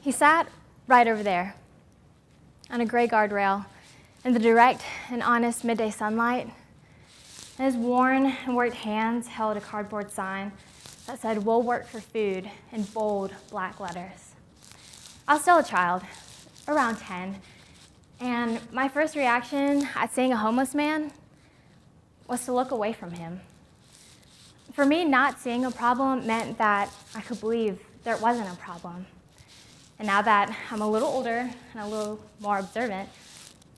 He sat right over there on a gray guardrail in the direct and honest midday sunlight. And his worn and worked hands held a cardboard sign that said, "We'll work for food," in bold black letters. I was still a child, around 10, and my first reaction at seeing a homeless man was to look away from him. For me, not seeing a problem meant that I could believe there wasn't a problem. And now that I'm a little older and a little more observant,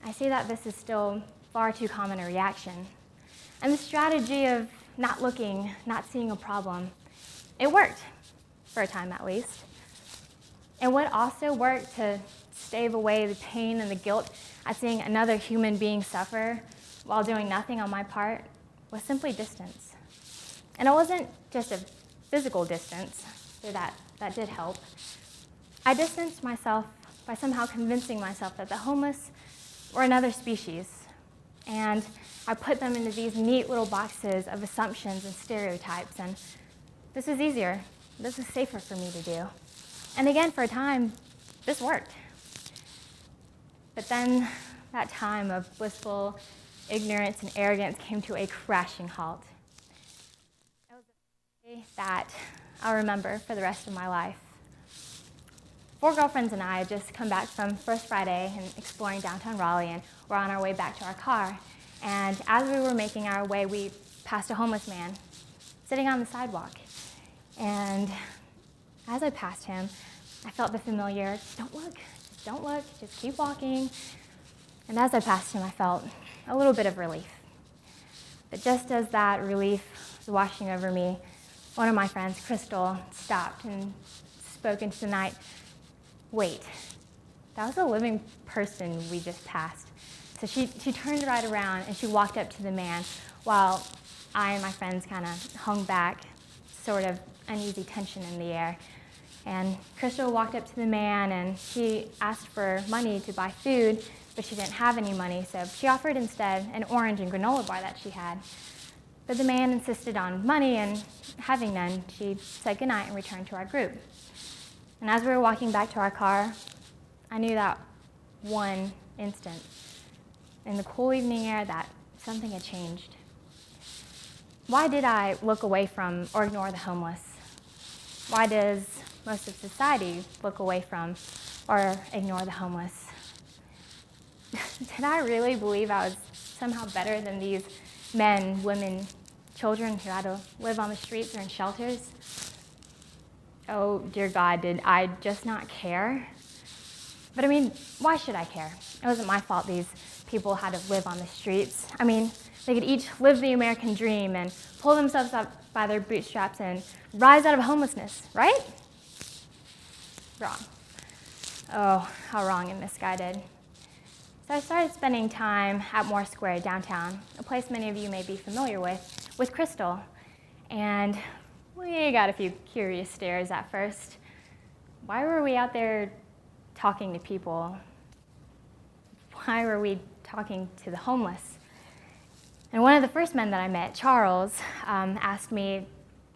I see that this is still far too common a reaction. And the strategy of not looking, not seeing a problem, it worked, for a time at least. And what also worked to stave away the pain and the guilt at seeing another human being suffer while doing nothing on my part was simply distance. And it wasn't just a physical distance, though that did help. I distanced myself by somehow convincing myself that the homeless were another species, and I put them into these neat little boxes of assumptions and stereotypes, and this is easier, this is safer for me to do. And again, for a time, this worked. But then that time of blissful ignorance and arrogance came to a crashing halt. It was a day that I'll remember for the rest of my life. 4 girlfriends and I had just come back from First Friday and exploring downtown Raleigh, and we're on our way back to our car. And as we were making our way, we passed a homeless man sitting on the sidewalk. And as I passed him, I felt the familiar, don't look, just keep walking. And as I passed him, I felt a little bit of relief. But just as that relief was washing over me, one of my friends, Crystal, stopped and spoke into the night. Wait, that was a living person we just passed. So she turned right around and she walked up to the man while I and my friends kind of hung back, sort of uneasy tension in the air. And Crystal walked up to the man and she asked for money to buy food, but she didn't have any money, so she offered instead an orange and granola bar that she had. But the man insisted on money, and having none, she said goodnight and returned to our group. And as we were walking back to our car, I knew that one instant, in the cool evening air, that something had changed. Why did I look away from or ignore the homeless? Why does most of society look away from or ignore the homeless? Did I really believe I was somehow better than these men, women, children who had to live on the streets or in shelters? Oh, dear God, did I just not care? But I mean, why should I care? It wasn't my fault these people had to live on the streets. I mean, they could each live the American dream and pull themselves up by their bootstraps and rise out of homelessness, right? Wrong. Oh, how wrong and misguided. So I started spending time at Moore Square downtown, a place many of you may be familiar with Crystal. And we got a few curious stares at first. Why were we out there talking to people? Why were we talking to the homeless? And one of the first men that I met, Charles, asked me,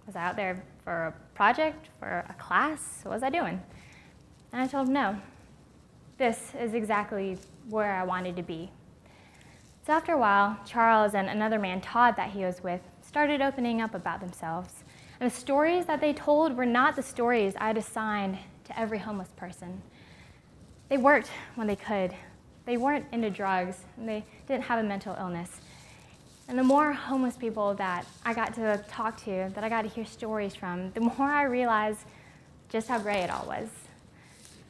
was I out there for a project, for a class? What was I doing? And I told him no. This is exactly where I wanted to be. So after a while, Charles and another man, Todd, that he was with, started opening up about themselves. And the stories that they told were not the stories I had assigned to every homeless person. They worked when they could. They weren't into drugs, and they didn't have a mental illness. And the more homeless people that I got to talk to, that I got to hear stories from, the more I realized just how gray it all was.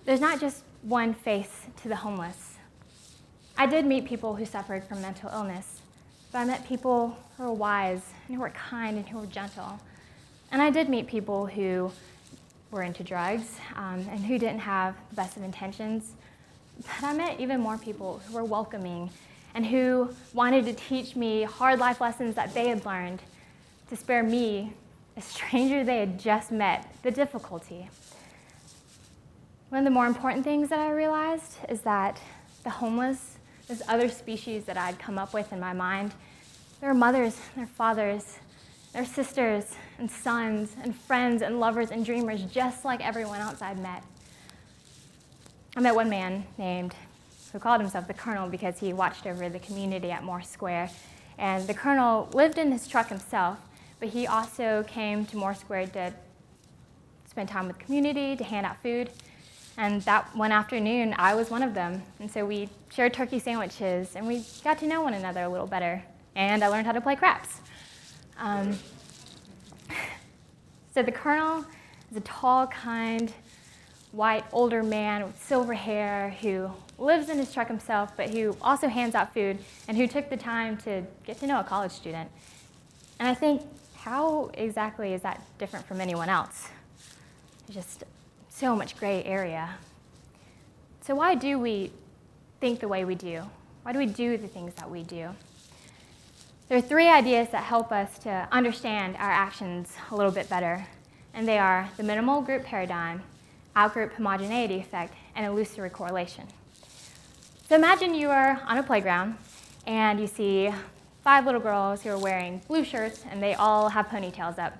There's not just one face to the homeless. I did meet people who suffered from mental illness, but I met people who were wise and who were kind and who were gentle. And I did meet people who were into drugs and who didn't have the best of intentions. But I met even more people who were welcoming and who wanted to teach me hard life lessons that they had learned to spare me, a stranger they had just met, the difficulty. One of the more important things that I realized is that the homeless, this other species that I'd come up with in my mind, their mothers, their fathers, their sisters and sons and friends and lovers and dreamers, just like everyone else I'd met. I met one man who called himself the Colonel because he watched over the community at Moore Square. And the Colonel lived in his truck himself, but he also came to Moore Square to spend time with the community, to hand out food. And that one afternoon, I was one of them. And so we shared turkey sandwiches, and we got to know one another a little better. And I learned how to play craps. So the Colonel is a tall, kind, white, older man with silver hair who lives in his truck himself, but who also hands out food and who took the time to get to know a college student. And I think, how exactly is that different from anyone else? There's just so much gray area. So why do we think the way we do? Why do we do the things that we do? There are three ideas that help us to understand our actions a little bit better, and they are the minimal group paradigm, outgroup homogeneity effect, and illusory correlation. So imagine you are on a playground and you see 5 little girls who are wearing blue shirts and they all have ponytails up.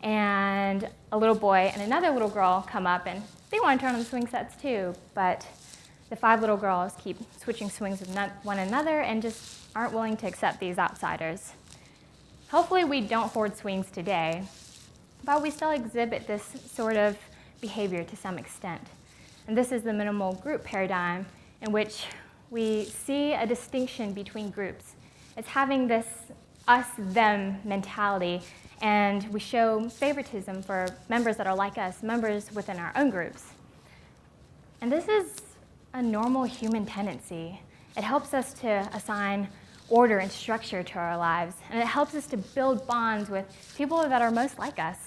And a little boy and another little girl come up and they want to turn on the swing sets too, but the 5 little girls keep switching swings with one another and just aren't willing to accept these outsiders. Hopefully we don't hoard swings today, but we still exhibit this sort of behavior to some extent. And this is the minimal group paradigm in which we see a distinction between groups. It's having this us-them mentality, and we show favoritism for members that are like us, members within our own groups. And this is a normal human tendency. It helps us to assign order and structure to our lives, and it helps us to build bonds with people that are most like us.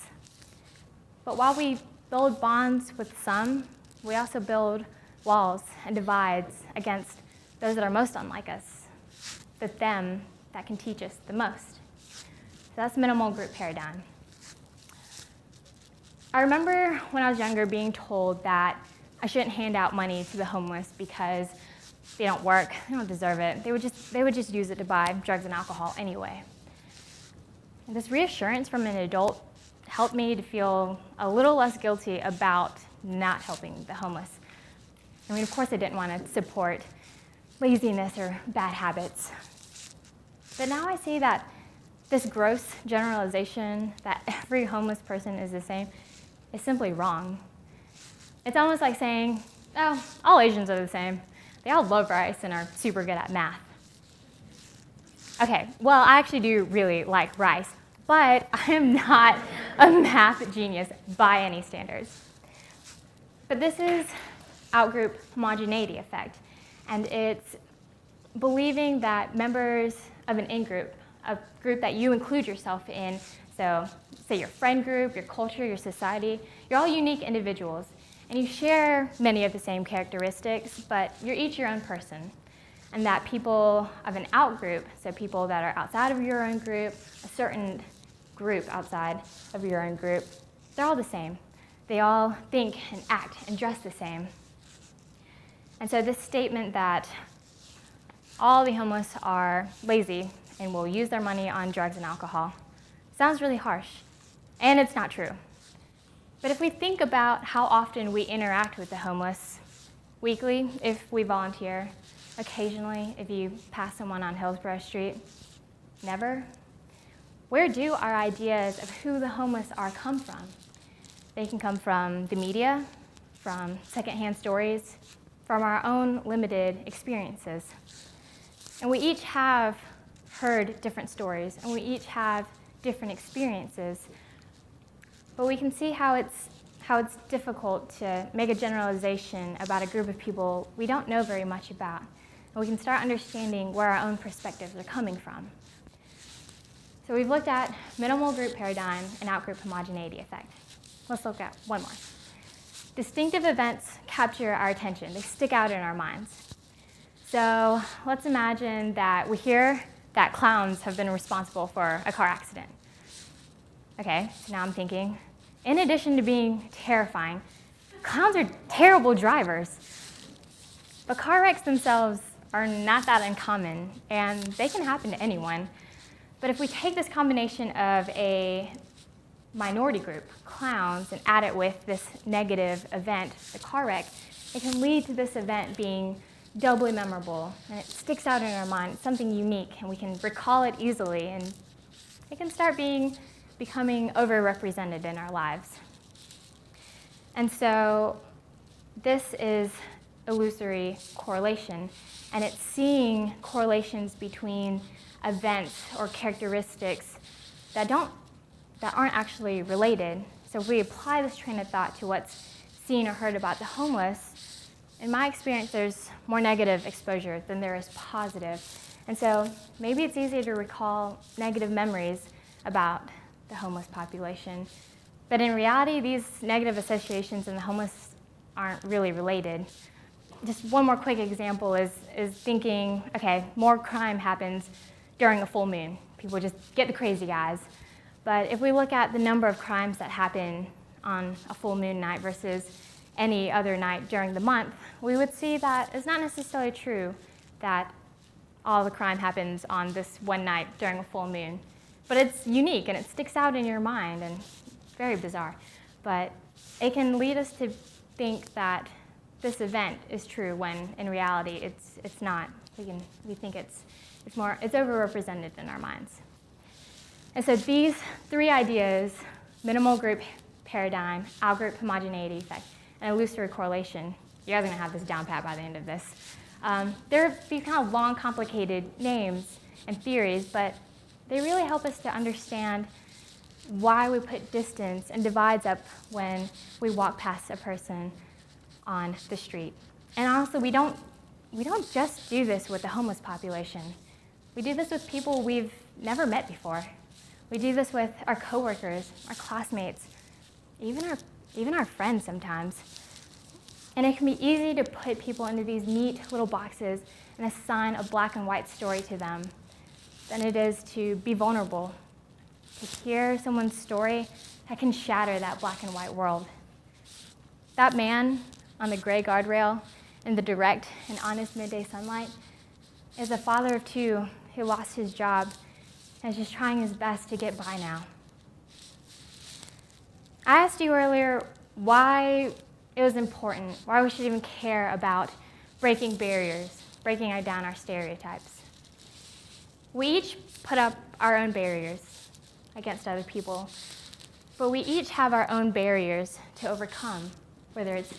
But while we build bonds with some, we also build walls and divides against those that are most unlike us, the them that can teach us the most. So that's minimal group paradigm. I remember when I was younger being told that I shouldn't hand out money to the homeless because they don't work, they don't deserve it. They would just use it to buy drugs and alcohol anyway. And this reassurance from an adult helped me to feel a little less guilty about not helping the homeless. I mean, of course, I didn't want to support laziness or bad habits. But now I see that this gross generalization that every homeless person is the same is simply wrong. It's almost like saying, oh, all Asians are the same. They all love rice and are super good at math. Okay, well, I actually do really like rice, but I am not a math genius by any standards. But this is outgroup homogeneity effect, and it's believing that members of an in-group, a group that you include yourself in, so say your friend group, your culture, your society, you're all unique individuals, and you share many of the same characteristics, but you're each your own person. And that people of an outgroup, so people that are outside of your own group, a certain group outside of your own group, they're all the same. They all think and act and dress the same. And so this statement that all the homeless are lazy and will use their money on drugs and alcohol sounds really harsh, and it's not true. But if we think about how often we interact with the homeless, weekly if we volunteer, occasionally if you pass someone on Hillsborough Street, never, where do our ideas of who the homeless are come from? They can come from the media, from secondhand stories, from our own limited experiences. And we each have heard different stories, and we each have different experiences. But we can see how it's difficult to make a generalization about a group of people we don't know very much about. And we can start understanding where our own perspectives are coming from. So we've looked at minimal group paradigm and outgroup homogeneity effect. Let's look at one more. Distinctive events capture our attention. They stick out in our minds. So let's imagine that we hear that clowns have been responsible for a car accident. Okay, so now I'm thinking, in addition to being terrifying, clowns are terrible drivers. But car wrecks themselves are not that uncommon, and they can happen to anyone. But if we take this combination of a minority group, clowns, and add it with this negative event, the car wreck, it can lead to this event being doubly memorable, and it sticks out in our mind. It's something unique, and we can recall it easily, and it can start becoming overrepresented in our lives. And so this is illusory correlation, and it's seeing correlations between events or characteristics that aren't actually related. So if we apply this train of thought to what's seen or heard about the homeless, in my experience, there's more negative exposure than there is positive. And so maybe it's easier to recall negative memories about the homeless population. But in reality, these negative associations and the homeless aren't really related. Just one more quick example is thinking, okay, more crime happens during a full moon. People just get the crazy guys. But if we look at the number of crimes that happen on a full moon night versus any other night during the month, we would see that it's not necessarily true that all the crime happens on this one night during a full moon. But it's unique and it sticks out in your mind, and very bizarre. But it can lead us to think that this event is true when in reality it's not. We think it's overrepresented in our minds. And so these three ideas, minimal group paradigm, outgroup homogeneity effect, and illusory correlation, you guys are gonna have this down pat by the end of this. They're these kind of long, complicated names and theories, but they really help us to understand why we put distance and divides up when we walk past a person on the street. And honestly, we don't just do this with the homeless population. We do this with people we've never met before. We do this with our coworkers, our classmates, even our friends sometimes. And it can be easy to put people into these neat little boxes and assign a black and white story to them than it is to be vulnerable, to hear someone's story that can shatter that black and white world. That man on the gray guardrail in the direct and honest midday sunlight is a father of two who lost his job and is just trying his best to get by now. I asked you earlier why it was important, why we should even care about breaking barriers, breaking down our stereotypes. We each put up our own barriers against other people, but we each have our own barriers to overcome, whether it's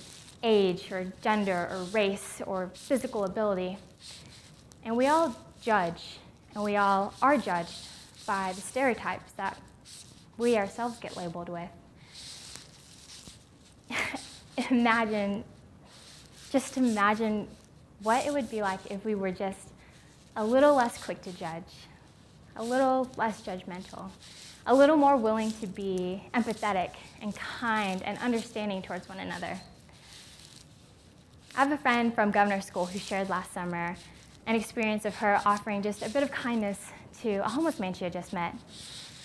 age or gender or race or physical ability. And we all judge, and we all are judged by the stereotypes that we ourselves get labeled with. Imagine what it would be like if we were just a little less quick to judge, a little less judgmental, a little more willing to be empathetic and kind and understanding towards one another. I have a friend from Governor's School who shared last summer an experience of her offering just a bit of kindness to a homeless man she had just met.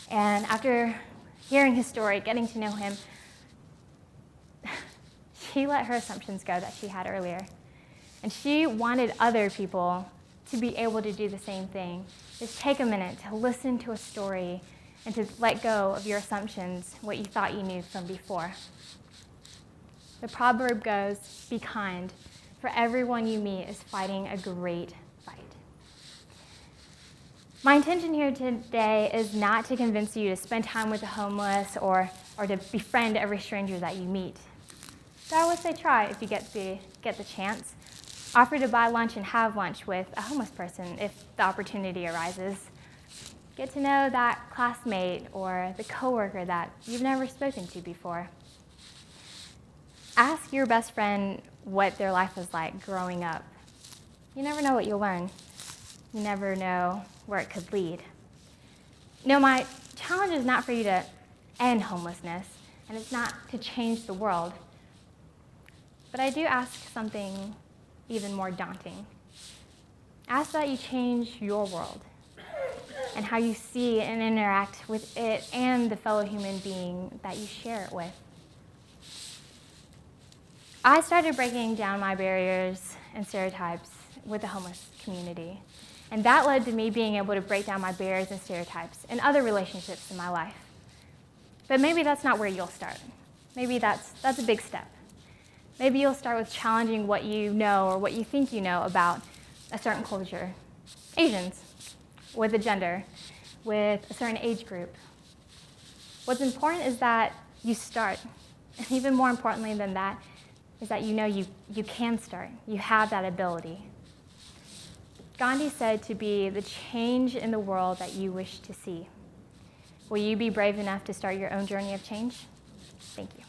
And after hearing his story, getting to know him, she let her assumptions go that she had earlier. And she wanted other people to be able to do the same thing. Just take a minute to listen to a story and to let go of your assumptions, what you thought you knew from before. The proverb goes, be kind, for everyone you meet is fighting a great fight. My intention here today is not to convince you to spend time with the homeless or to befriend every stranger that you meet. So I would say try if you get the chance. Offer to buy lunch and have lunch with a homeless person if the opportunity arises. Get to know that classmate or the coworker that you've never spoken to before. Ask your best friend what their life was like growing up. You never know what you'll learn. You never know where it could lead. My challenge is not for you to end homelessness, and it's not to change the world. But I do ask something even more daunting. Ask that you change your world and how you see and interact with it and the fellow human being that you share it with. I started breaking down my barriers and stereotypes with the homeless community. And that led to me being able to break down my barriers and stereotypes in other relationships in my life. But maybe that's not where you'll start. Maybe that's a big step. Maybe you'll start with challenging what you know or what you think you know about a certain culture. Asians, with a gender, with a certain age group. What's important is that you start. And even more importantly than that is that you know you can start. You have that ability. Gandhi said to be the change in the world that you wish to see. Will you be brave enough to start your own journey of change? Thank you.